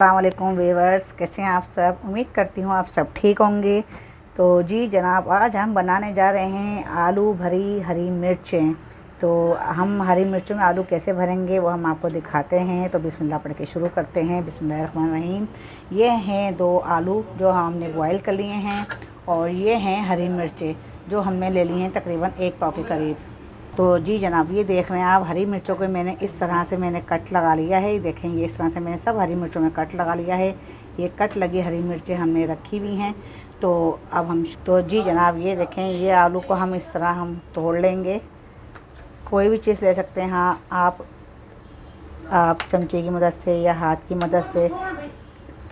अस्सलामुअलैकुम व्यूअर्स, कैसे हैं आप सब। उम्मीद करती हूँ आप सब ठीक होंगे। तो जी जनाब, आज हम बनाने जा रहे हैं आलू भरी हरी मिर्चें। तो हम हरी मिर्चों में आलू कैसे भरेंगे वो हम आपको दिखाते हैं। तो बिस्मिल्लाह पढ़ के शुरू करते हैं। बिस्मिल्लाहिर्रहमानिर्रहीम। ये हैं 2 आलू जो हमने बॉयल कर लिए हैं, और ये हैं हरी मिर्चें जो हमने ले ली हैं तकरीबन 1 पाव के करीब। तो जी जनाब, ये देख रहे हैं आप, हरी मिर्चों को मैंने इस तरह से कट लगा लिया है। देखें, ये इस तरह से मैंने सब हरी मिर्चों में कट लगा लिया है। ये कट लगी हरी मिर्चें हमने रखी हुई हैं। तो अब हम जी जनाब, ये देखें, ये आलू को हम इस तरह हम तोड़ लेंगे। कोई भी चीज़ ले सकते हैं। हाँ, आप चमचे की मदद से या हाथ की मदद से,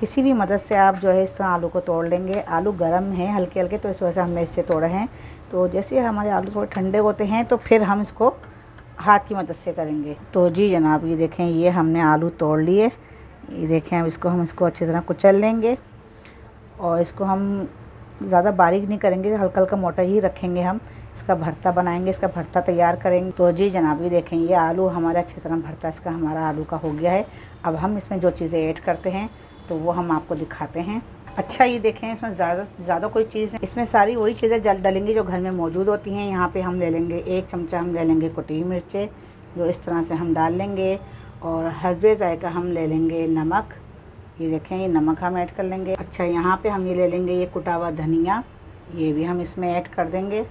किसी भी मदद से आप जो है इस तरह आलू को तोड़ लेंगे। आलू गर्म हैं हल्के हल्के, तो इस वजह से हमने इससे तोड़े हैं। तो जैसे हमारे आलू थोड़े ठंडे होते हैं तो फिर हम इसको हाथ की मदद से करेंगे। तो जी जनाब, ये देखें, ये हमने आलू तोड़ लिए। ये देखें, अब इसको अच्छी तरह कुचल लेंगे, और इसको हम ज़्यादा बारीक नहीं करेंगे, हल्का हल्का मोटा ही रखेंगे। हम इसका भरता बनाएंगे, इसका भरता तैयार करेंगे। तो जी जनाब, ये देखें, ये आलू हमारा अच्छी तरह भरता इसका हमारा आलू का हो गया है। अब हम इसमें जो चीज़ें ऐड करते हैं तो वो हम आपको दिखाते हैं। अच्छा, ये देखें, इसमें ज़्यादा कोई चीज़ नहीं, इसमें सारी वही चीज़ें डलेंगी जो घर में मौजूद होती हैं। यहाँ पे हम ले लेंगे 1 चमचा, हम ले लेंगे कुटी मिर्चें जो इस तरह से हम डाल लेंगे, और हस्बे ज़ायका हम ले लेंगे नमक। ये देखें, ये नमक हम ऐड कर लेंगे। अच्छा, यहाँ पे हम ये ले लेंगे ये कुटा हुआ धनिया, ये भी हम इसमें ऐड कर देंगे।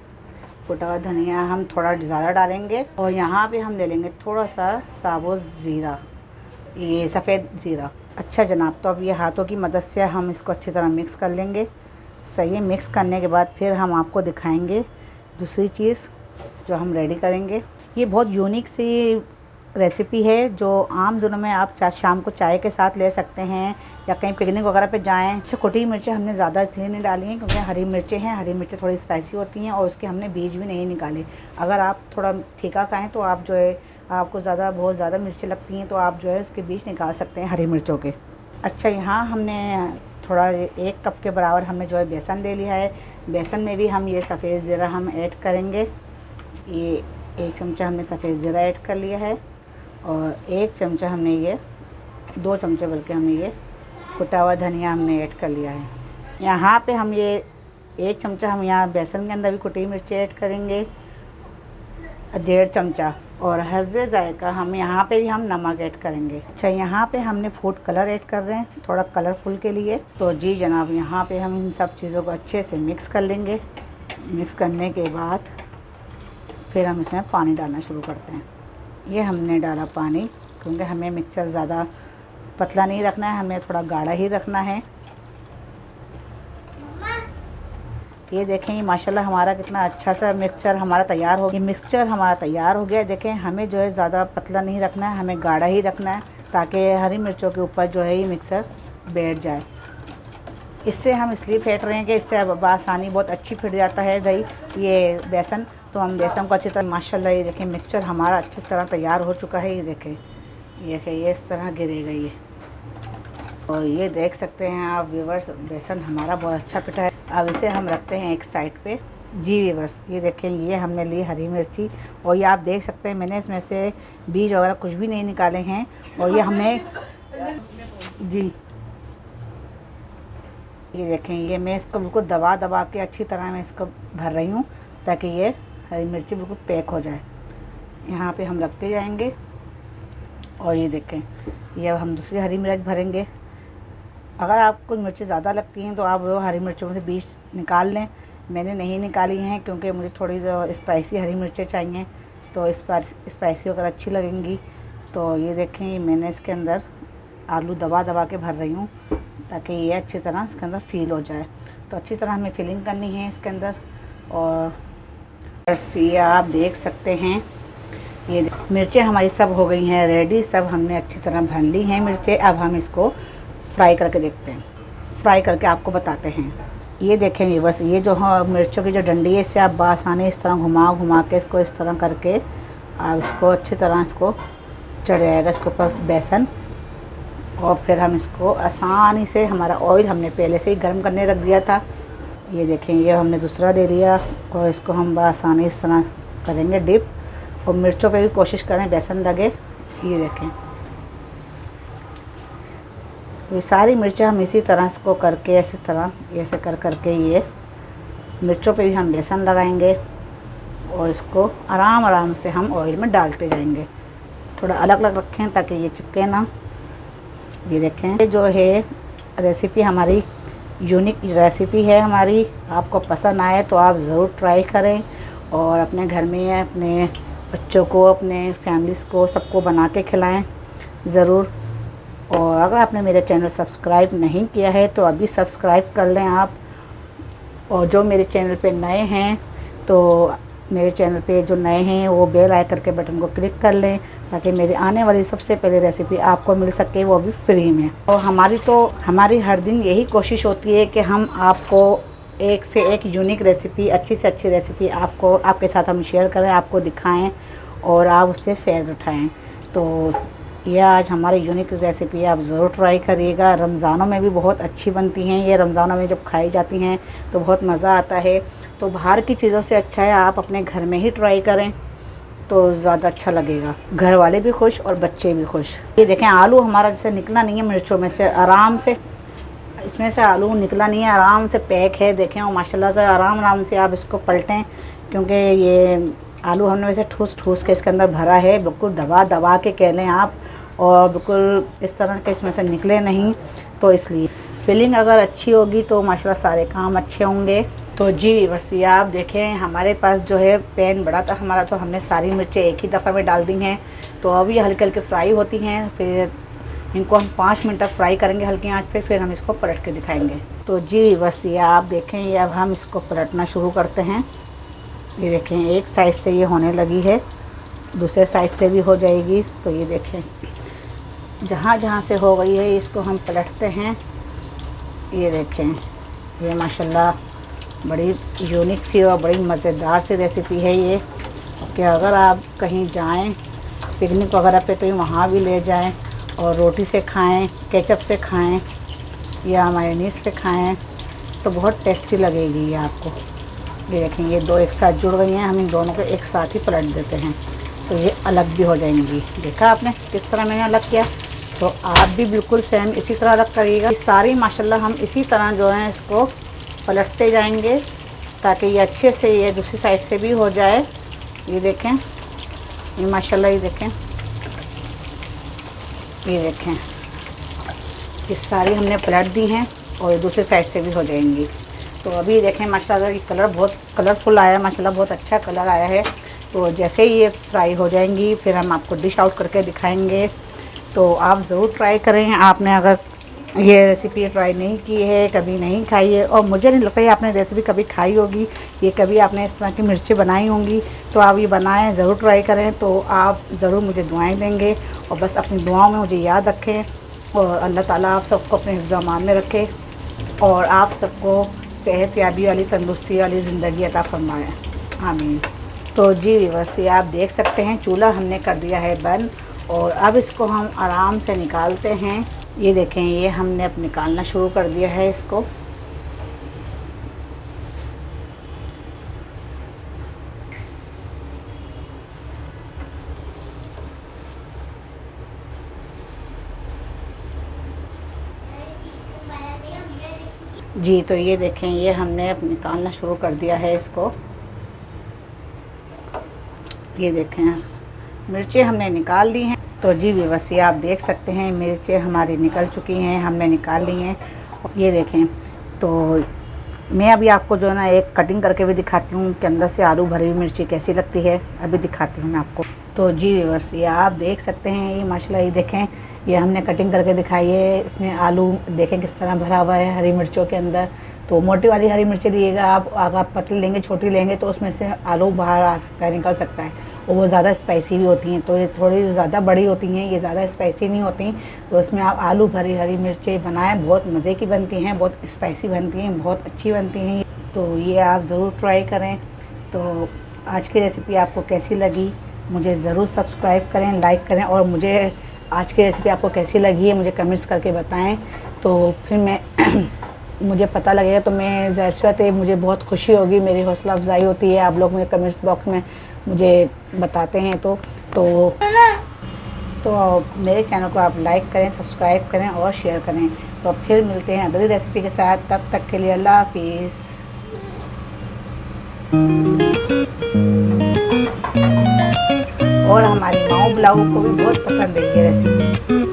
कुटा हुआ धनिया हम थोड़ा ज़्यादा डालेंगे। और यहाँ पे हम ले लेंगे थोड़ा सा साबुत ज़ीरा, ये सफ़ेद ज़ीरा। अच्छा जनाब, तो अब ये हाथों की मदद से हम इसको अच्छी तरह मिक्स कर लेंगे। सही है, मिक्स करने के बाद फिर हम आपको दिखाएंगे दूसरी चीज़ जो हम रेडी करेंगे। ये बहुत यूनिक सी रेसिपी है जो आम दिनों में आप शाम को चाय के साथ ले सकते हैं, या कहीं पिकनिक वगैरह पे जाएं। अच्छा, कुटी मिर्चें हमने ज़्यादा इसलिए नहीं डाली हैं क्योंकि हरी मिर्चें हैं, हरी मिर्चें थोड़ी स्पाइसी होती हैं, और उसके हमने बीज भी नहीं निकाले। अगर आप थोड़ा तीखा खाएँ तो आप जो है, आपको बहुत ज़्यादा मिर्चें लगती हैं तो आप जो है उसके बीज निकाल सकते हैं हरी मिर्चों के। अच्छा, यहाँ हमने थोड़ा 1 कप के बराबर हमने जो है बेसन ले लिया है। बेसन में भी हम ये सफ़ेद ज़ीरा हम ऐड करेंगे। ये 1 चमचा हमने सफ़ेद ज़ीरा ऐड कर लिया है, और 1 चमचा हमने ये 2 चमचे बल्कि हमने ये कुटा हुआ धनिया हमने ऐड कर लिया है। यहाँ पे हम ये 1 चमचा हम यहाँ बेसन के अंदर भी कुटी मिर्ची ऐड करेंगे, 1.5 चमचा, और हस्बे ज़ायका हम यहाँ पे भी हम नमक ऐड करेंगे। अच्छा, यहाँ पे हमने फूड कलर ऐड कर रहे हैं थोड़ा कलरफुल के लिए। तो जी जनाब, यहाँ पे हम इन सब चीज़ों को अच्छे से मिक्स कर लेंगे। मिक्स करने के बाद फिर हम इसमें पानी डालना शुरू करते हैं। ये हमने डाला पानी क्योंकि हमें मिक्सचर ज़्यादा पतला नहीं रखना है, हमें थोड़ा गाढ़ा ही रखना है। ये देखें, ये माशाल्लाह हमारा कितना अच्छा सा मिक्सचर हमारा तैयार हो गया। मिक्सचर हमारा तैयार हो गया। देखें, हमें जो है ज़्यादा पतला नहीं रखना है, हमें गाढ़ा ही रखना है, ताकि हरी मिर्चों के ऊपर जो है ये मिक्सर बैठ जाए। इससे हम इसलिए फेंट रहे हैं कि इससे आसानी बहुत अच्छी फिट जाता है दही, ये बेसन। तो हम बेसन को अच्छी तरह, माशाल्लाह ये देखें, मिक्सचर हमारा अच्छी तरह तैयार हो चुका है। ये देखें, ये इस तरह गिरेगा ये, और ये देख सकते हैं आप व्यूअर्स, बेसन हमारा बहुत अच्छा पिटा है। अब इसे हम रखते हैं एक साइड पे। जी व्यूअर्स, ये देखें, ये हमने ली हरी मिर्ची, और ये आप देख सकते हैं मैंने इसमें से बीज वगैरह कुछ भी नहीं निकाले हैं। और ये हमने जी, ये देखें, ये मैं इसको बिल्कुल दबा के अच्छी तरह मैं इसको भर रही हूँ ताकि ये हरी मिर्ची बिल्कुल पैक हो जाए। यहाँ पे हम रखते जाएंगे, और ये देखें, ये अब हम दूसरी हरी मिर्च भरेंगे। अगर आपको मिर्ची ज़्यादा लगती हैं तो आप वो हरी मिर्चों से बीज निकाल लें। मैंने नहीं निकाली हैं क्योंकि मुझे थोड़ी जो स्पाइसी हरी मिर्चें चाहिए, तो स्पाइसी अगर अच्छी लगेंगी। तो ये देखें, मैंने इसके अंदर आलू दबा के भर रही हूँ ताकि ये अच्छी तरह इसके अंदर फील हो जाए। तो अच्छी तरह हमें फिलिंग करनी है इसके अंदर। और ये आप देख सकते हैं, ये मिर्चें हमारी सब हो गई हैं रेडी, सब हमने अच्छी तरह भर ली हैं मिर्चें। अब हम इसको फ्राई करके देखते हैं, फ्राई करके आपको बताते हैं। ये देखें व्यूअर्स, ये जो मिर्चों की जो डंडी है, इससे आप बासानी इस तरह घुमा के इसको इस तरह करके आप इसको अच्छी तरह इसको चढ़ जाएगा इसके ऊपर बेसन। और फिर हम इसको आसानी से, हमारा ऑयल हमने पहले से ही गर्म करने रख दिया था। ये देखें, ये हमने दूसरा ले लिया, और इसको हम आसानी इस तरह करेंगे डिप। और मिर्चों पे भी कोशिश करें बेसन लगे। ये देखें, ये सारी मिर्चें हम इसी तरह इसको करके ऐसे कर करके ये मिर्चों पे भी हम बेसन लगाएंगे और इसको आराम से हम ऑयल में डालते जाएंगे। थोड़ा अलग अलग रखें ताकि ये चिपके ना। ये देखें, ये जो है रेसिपी हमारी यूनिक रेसिपी है हमारी। आपको पसंद आए तो आप ज़रूर ट्राई करें और अपने घर में अपने बच्चों को, अपने फैमिलीज़ को, सबको बना के खिलाएं ज़रूर। और अगर आपने मेरे चैनल सब्सक्राइब नहीं किया है तो अभी सब्सक्राइब कर लें आप। और जो मेरे चैनल पे नए हैं तो मेरे चैनल पे जो नए हैं वो बेल आइकन के बटन को क्लिक कर लें ताकि मेरी आने वाली सबसे पहले रेसिपी आपको मिल सके, वो भी फ्री में। और हमारी हर दिन यही कोशिश होती है कि हम आपको एक से एक यूनिक रेसिपी, अच्छी से अच्छी रेसिपी आपके साथ हम शेयर करें, आपको दिखाएं और आप उससे फ़ायदा उठाएं। तो ये आज हमारी यूनिक रेसिपी है, आप ज़रूर ट्राई करिएगा। रमज़ानों में भी बहुत अच्छी बनती हैं ये। रमज़ानों में जब खाई जाती हैं तो बहुत मज़ा आता है। तो बाहर की चीज़ों से अच्छा है आप अपने घर में ही ट्राई करें तो ज़्यादा अच्छा लगेगा। घर वाले भी खुश और बच्चे भी खुश। ये देखें, आलू हमारा जैसे निकला नहीं है मिर्चों में से, आराम से इसमें से आलू निकला नहीं है, आराम से पैक है। देखें, और माशाल्लाह से आराम से आप इसको पलटें क्योंकि ये आलू हमने वैसे ठूस के इसके अंदर भरा है। बिल्कुल दबा के कह लें आप, और बिल्कुल इस तरह के इसमें से निकले नहीं। तो इसलिए फिलिंग अगर अच्छी होगी तो माशाल्लाह सारे काम अच्छे होंगे। तो जी बस ये आप देखें, हमारे पास जो है पैन बड़ा था हमारा, तो हमने सारी मिर्चें एक ही दफ़ा में डाल दी हैं। तो अब ये हल्के हल्के फ्राई होती हैं। फिर इनको हम 5 मिनट तक फ्राई करेंगे हल्की आंच पे, फिर हम इसको पलट के दिखाएंगे। तो जी बस ये आप देखें, ये अब हम इसको पलटना शुरू करते हैं। ये देखें, एक साइड से ये होने लगी है, दूसरे साइड से भी हो जाएगी। तो ये देखें, जहाँ से हो गई है इसको हम पलटते हैं। ये देखें, ये माशाल्लाह बड़ी यूनिक सी और बड़ी मज़ेदार सी रेसिपी है ये, कि अगर आप कहीं जाएं पिकनिक वगैरह पे तो वहाँ भी ले जाएं और रोटी से खाएं, केचप से खाएं या मायोनीज से खाएं तो बहुत टेस्टी लगेगी ये आपको। ये देखें, ये दो एक साथ जुड़ गई हैं, हम इन दोनों को एक साथ ही पलट देते हैं तो ये अलग भी हो जाएंगी। देखा आपने किस तरह मैंने अलग किया, तो आप भी बिल्कुल सेम इसी तरह अलग करिएगा। सारी माशाल्लाह हम इसी तरह जो है इसको पलटते जाएंगे ताकि ये अच्छे से ये दूसरी साइड से भी हो जाए। ये देखें, ये माशाल्लाह, ये देखें, ये देखें, ये सारी हमने पलट दी हैं और ये दूसरी साइड से भी हो जाएंगी। तो अभी देखें माशाल्लाह ये कलर बहुत कलरफुल आया है, माशाल्लाह बहुत अच्छा कलर आया है। तो जैसे ही ये फ्राई हो जाएंगी फिर हम आपको डिश आउट करके दिखाएंगे। तो आप ज़रूर ट्राई करें। आपने अगर ये रेसिपी ट्राई नहीं की है, कभी नहीं खाई है, और मुझे नहीं लगता है आपने रेसिपी कभी खाई होगी, ये कभी आपने इस तरह की मिर्चें बनाई होंगी, तो आप ये बनाएं, ज़रूर ट्राई करें। तो आप ज़रूर मुझे दुआएं देंगे और बस अपनी दुआओं में मुझे याद रखें। और अल्लाह ताला आप सबको अपने हिफ्ज़-ओ-अमान में रखे और आप सबको सेहत याबी वाली, तंदुरुस्ती वाली ज़िंदगी अता फरमाए, आमीन। तो जी व्यूअर्स, ये आप देख सकते हैं चूल्हा हमने कर दिया है बंद और अब इसको हम आराम से निकालते हैं। ये देखें, ये हमने अब निकालना शुरू कर दिया है इसको। जी तो ये देखें, ये हमने अब निकालना शुरू कर दिया है इसको। ये देखें, मिर्चें हमने निकाल ली हैं। तो जी व्यूअर्स, ये आप देख सकते हैं मिर्चें हमारी निकल चुकी हैं, हमने निकाल ली हैं। ये देखें, तो मैं अभी आपको जो है ना एक कटिंग करके भी दिखाती हूँ कि अंदर से आलू भरी हुई मिर्ची कैसी लगती है, अभी दिखाती हूँ मैं आपको। तो जी व्यूअर्स, ये आप देख सकते हैं, ये माशाल्लाह, ये देखें, ये हमने कटिंग करके दिखाई है। इसमें आलू देखें किस तरह भरा हुआ है हरी मिर्चों के अंदर। तो मोटी वाली हरी मिर्ची लीजिएगा आप, अगर आप पतली लेंगे, छोटी लेंगे तो उसमें से आलू बाहर आ सकता है, निकल सकता है, और वो ज़्यादा स्पाइसी भी होती हैं। तो ये थोड़ी ज़्यादा बड़ी होती हैं, ये ज़्यादा स्पाइसी नहीं होती। तो इसमें आप आलू भरी हरी मिर्चें बनाएं, बहुत मज़े की बनती हैं, बहुत स्पाइसी बनती हैं, बहुत अच्छी बनती हैं। तो ये आप ज़रूर ट्राई करें। तो आज की रेसिपी आपको कैसी लगी मुझे ज़रूर सब्सक्राइब करें, लाइक करें, और मुझे आज की रेसिपी आपको कैसी लगी है मुझे कमेंट्स करके बताएं। तो फिर मैं मुझे पता लगेगा, तो मैं ज़ाहिर मुझे बहुत खुशी होगी, मेरी हौसला अफजाई होती है, आप लोग मुझे कमेंट्स बॉक्स में मुझे बताते हैं। तो तो मेरे चैनल को आप लाइक करें, सब्सक्राइब करें और शेयर करें। तो फिर मिलते हैं अगली रेसिपी के साथ, तब तक के लिए अल्लाह हाफिज़। और हमारी माओ बुलाऊ को भी बहुत पसंद है ये रेसिपी।